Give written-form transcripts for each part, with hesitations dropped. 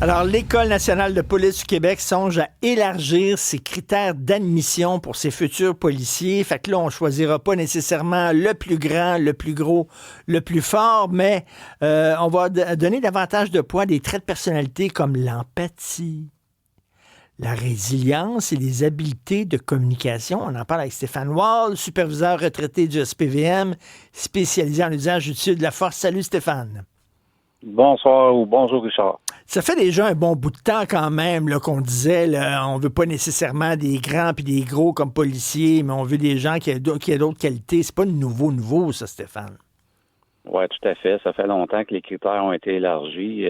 Alors, l'École nationale de police du Québec songe à élargir ses critères d'admission pour ses futurs policiers. Fait que là, on choisira pas nécessairement le plus grand, le plus gros, le plus fort, mais on va donner davantage de poids à des traits de personnalité comme l'empathie, la résilience et les habiletés de communication. On en parle avec Stéphane Wall, superviseur retraité du SPVM, spécialisé en usage judicieux de la force. Salut Stéphane. Bonsoir ou bonjour Richard. Ça fait déjà un bon bout de temps quand même là, qu'on disait là, on veut pas nécessairement des grands puis des gros comme policiers, mais on veut des gens qui aient d'autres qualités. C'est pas nouveau ça, Stéphane. Oui, tout à fait. Ça fait longtemps que les critères ont été élargis.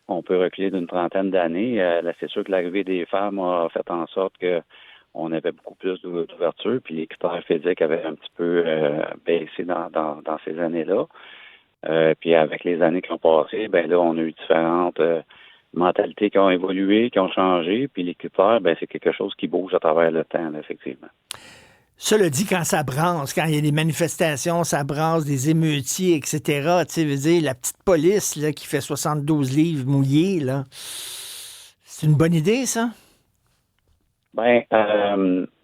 On peut reculer d'une trentaine d'années. Là, c'est sûr que l'arrivée des femmes a fait en sorte que on avait beaucoup plus d'ouverture, puis les critères physiques avaient un petit peu baissé dans ces années-là. Puis avec les années qui ont passé, ben là, on a eu différentes mentalités qui ont évolué, qui ont changé. Puis les critères, ben c'est quelque chose qui bouge à travers le temps, là, effectivement. Cela dit, quand ça brasse, quand il y a des manifestations, ça brasse, des émeutiers, etc., tu sais, veux dire, la petite police là, qui fait 72 livres mouillés, là, c'est une bonne idée, ça? Ben,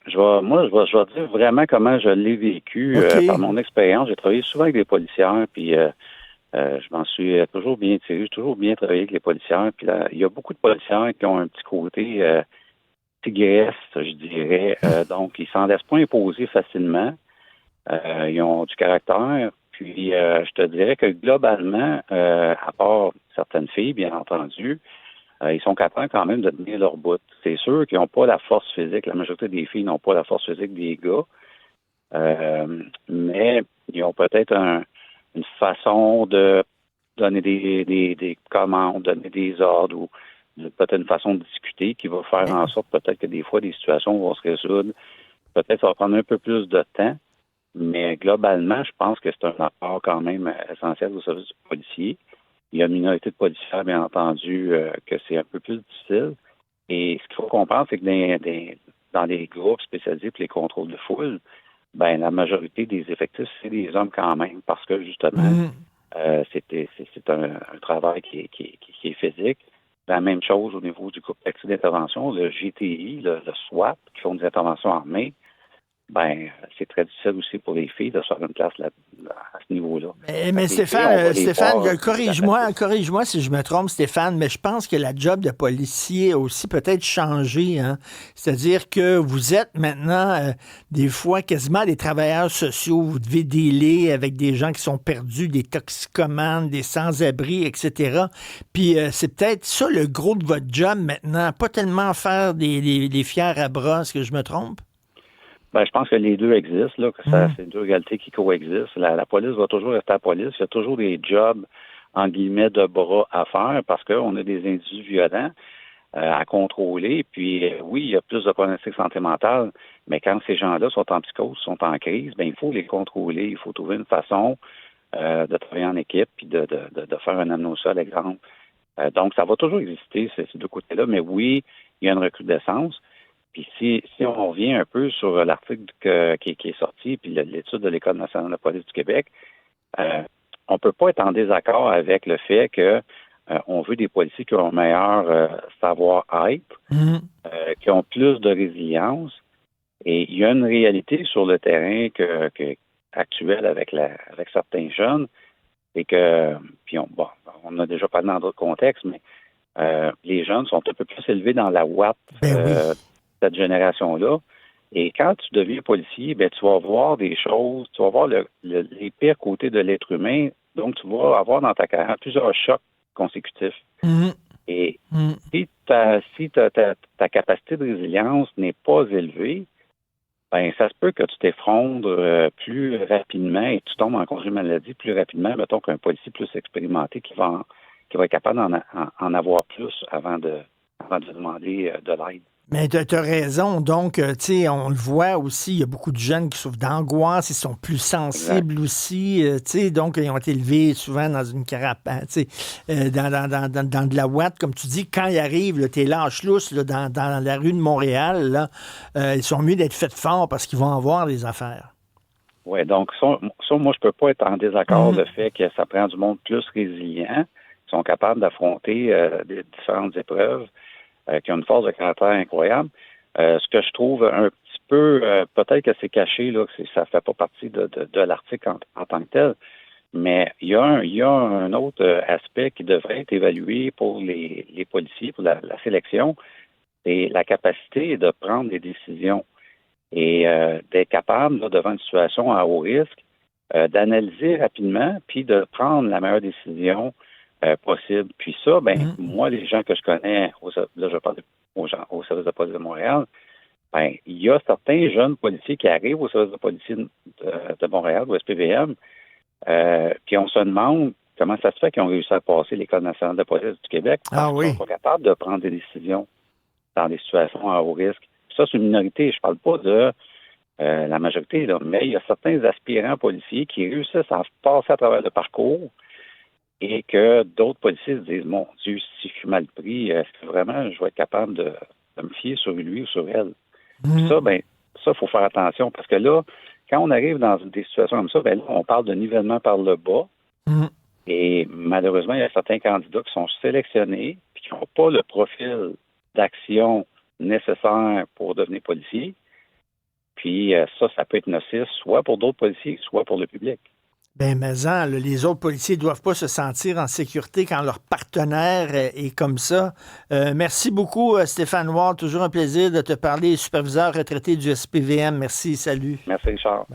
je vais dire vraiment comment je l'ai vécu par mon expérience. J'ai travaillé souvent avec des policières, puis je m'en suis toujours bien tiré, j'ai toujours bien travaillé avec les policières. Puis là, il y a beaucoup de policières qui ont un petit côté tigresse, je dirais. Donc, ils s'en laissent pas imposer facilement. Ils ont du caractère. Puis, je te dirais que globalement, à part certaines filles, bien entendu, ils sont capables quand même de tenir leur bout. C'est sûr qu'ils n'ont pas la force physique. La majorité des filles n'ont pas la force physique des gars. Mais ils ont peut-être une façon de donner des commandes, donner des ordres ou peut-être une façon de discuter qui va faire en sorte peut-être que des fois des situations vont se résoudre. Peut-être ça va prendre un peu plus de temps, mais globalement, je pense que c'est un apport quand même essentiel au service du policier. Il y a une minorité de policiers, bien entendu, que c'est un peu plus difficile. Et ce qu'il faut comprendre, c'est que dans les groupes spécialisés pour les contrôles de foule, ben la majorité des effectifs, c'est des hommes quand même, parce que justement, c'est un travail qui est physique. La même chose au niveau du groupe tactique d'intervention, le GTI, le SWAT, qui font des interventions armées. Ben, c'est très difficile aussi pour les filles de se faire une place là, à ce niveau-là. Mais Stéphane, corrige-moi si je me trompe, Stéphane, mais je pense que la job de policier a aussi peut-être changé. Hein? C'est-à-dire que vous êtes maintenant, des fois, quasiment des travailleurs sociaux. Vous devez dealer avec des gens qui sont perdus, des toxicomanes, des sans-abri, etc. Puis c'est peut-être ça le gros de votre job maintenant, pas tellement faire des fiers à bras, est-ce que je me trompe? Ben, je pense que les deux existent, là, que c'est deux réalités qui coexistent. La police va toujours rester la police. Il y a toujours des jobs, en guillemets, de bras à faire parce qu'on a des individus violents à contrôler. Puis, oui, il y a plus de pronostics santé mentale, mais quand ces gens-là sont en psychose, sont en crise, ben il faut les contrôler. Il faut trouver une façon de travailler en équipe puis de faire un annonceur exemple. Donc, ça va toujours exister, ces deux côtés-là. Mais oui, il y a une recrudescence. Puis si on revient un peu sur l'article qui est sorti, puis l'étude de l'École nationale de la police du Québec, on peut pas être en désaccord avec le fait que on veut des policiers qui ont un meilleur savoir-être, qui ont plus de résilience. Et il y a une réalité sur le terrain actuelle avec certains jeunes, c'est que, puis on a déjà parlé dans d'autres contextes, mais les jeunes sont un peu plus élevés dans la ouate. Cette génération-là. Et quand tu deviens policier, ben tu vas voir des choses, tu vas voir les pires côtés de l'être humain. Donc, tu vas avoir dans ta carrière plusieurs chocs consécutifs. Et si ta capacité de résilience n'est pas élevée, ben ça se peut que tu t'effondres plus rapidement et tu tombes en congé maladie plus rapidement, mettons qu'un policier plus expérimenté qui va être capable d'en avoir plus avant de demander de l'aide. Mais tu as raison. Donc, tu sais, on le voit aussi, il y a beaucoup de jeunes qui souffrent d'angoisse, ils sont plus sensibles aussi. Tu sais, donc, ils ont été élevés souvent dans une carapace, tu sais, dans de la ouate, comme tu dis. Quand ils arrivent, t'es lâche-lousse dans la rue de Montréal, là, ils sont mieux d'être faits forts parce qu'ils vont avoir des affaires. Oui, donc ça, moi, je peux pas être en désaccord le fait que ça prend du monde plus résilient. qui sont capables d'affronter des différentes épreuves, qui ont une force de caractère incroyable. Ce que je trouve un petit peu, peut-être que c'est caché, là, que ça ne fait pas partie de l'article en tant que tel, mais il y a un autre aspect qui devrait être évalué pour les policiers, pour la sélection, c'est la capacité de prendre des décisions et d'être capable, là, devant une situation à haut risque, d'analyser rapidement puis de prendre la meilleure décision possible. Puis ça, moi, les gens que je connais, là, je parle aux gens au service de police de Montréal, il y a certains jeunes policiers qui arrivent au service de police de Montréal, au SPVM, puis on se demande comment ça se fait qu'ils ont réussi à passer l'École nationale de police du Québec parce qu'ils sont pas capables de prendre des décisions dans des situations à haut risque. Ça, c'est une minorité. Je parle pas de la majorité, là, mais il y a certains aspirants policiers qui réussissent à passer à travers le parcours et que d'autres policiers se disent, mon Dieu, si je suis mal pris, est-ce que vraiment je vais être capable de me fier sur lui ou sur elle? Ça, il faut faire attention parce que là, quand on arrive dans des situations comme ça, là, on parle de nivellement par le bas. Et malheureusement, il y a certains candidats qui sont sélectionnés et qui n'ont pas le profil d'action nécessaire pour devenir policier. Puis ça peut être nocif, soit pour d'autres policiers, soit pour le public. Les autres policiers ne doivent pas se sentir en sécurité quand leur partenaire est comme ça. Merci beaucoup, Stéphane Ward. Toujours un plaisir de te parler, superviseur retraité du SPVM. Merci, salut. Merci, Richard.